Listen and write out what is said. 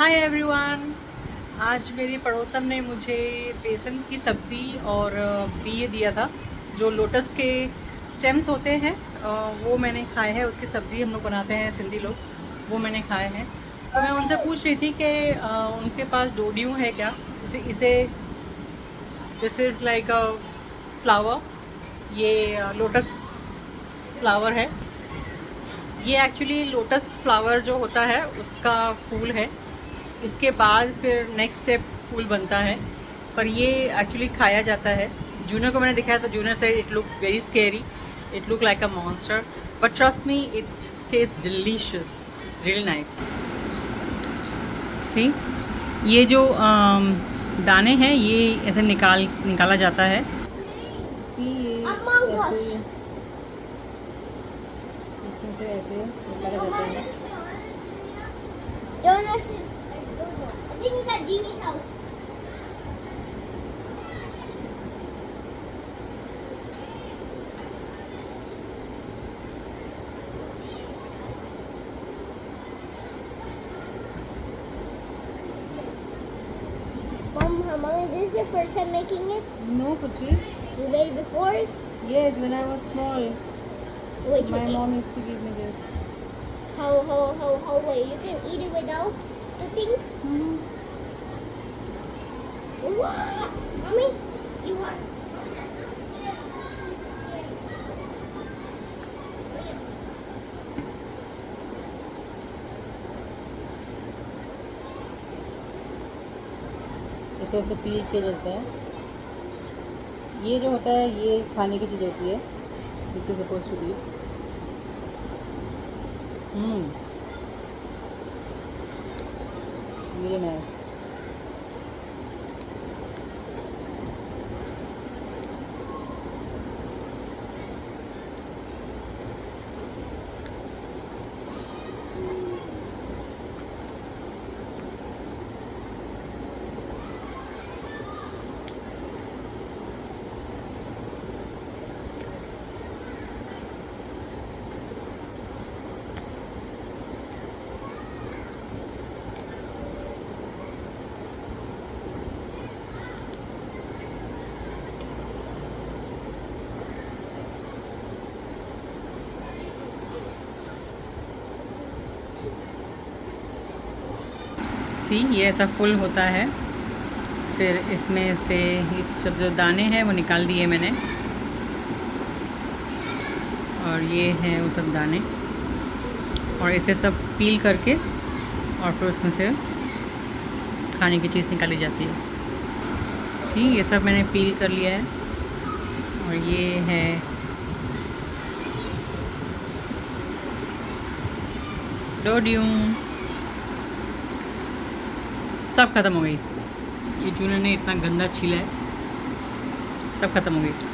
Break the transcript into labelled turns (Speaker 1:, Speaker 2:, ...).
Speaker 1: Hi everyone. आज मेरी पड़ोसन ने मुझे बेसन की सब्ज़ी और बिए दिया था। जो लोटस के स्टेम्स होते हैं वो मैंने खाए हैं। उसकी सब्ज़ी हम लोग बनाते हैं सिंधी लोग, वो मैंने खाए हैं। तो मैं उनसे पूछ रही थी कि उनके पास डोडियूँ है क्या। इसे इसे this is like a flower. ये लोटस फ्लावर है। ये एक्चुअली लोटस फ्लावर जो होता है उसका फूल है। इसके बाद फिर नेक्स्ट स्टेप फूल बनता है, पर ये एक्चुअली खाया जाता है। जूनियर को मैंने दिखाया तो जूनियर से it look very scary, it look like a monster, but trust me it taste delicious, it's really nice. See, ये जो दाने हैं ये ऐसे निकाला जाता है। सी, ये ऐसे इसमें से ऐसे निकाला जाता है।
Speaker 2: Jonas is, I don't know. I think it's at Jeannie's house. Mom, is this your first time making it?
Speaker 1: No, Puchi.
Speaker 2: You made it before?
Speaker 1: Yes, when I was small,
Speaker 2: Wait,
Speaker 1: my mom used to give me this.
Speaker 2: how, wait, you can eat it without the thing?
Speaker 1: Mm-hmm.
Speaker 2: What? Mommy, you are.
Speaker 1: ऐसे ऐसे पील किया जाता है। ये जो होता है ये खाने की चीज़ होती है। This is suppose to be very nice. See, ये ऐसा फुल होता है। फिर इसमें से ये सब जो दाने हैं वो निकाल दिए मैंने, और ये हैं वो सब दाने, और इसे सब पील करके और फिर उसमें से खाने की चीज़ निकाली जाती है। सी, ये सब मैंने पील कर लिया है, और ये है डोडियूं। सब ख़त्म हो गई। ये जूनियर ने इतना गंदा छीला है, सब ख़त्म हो गई।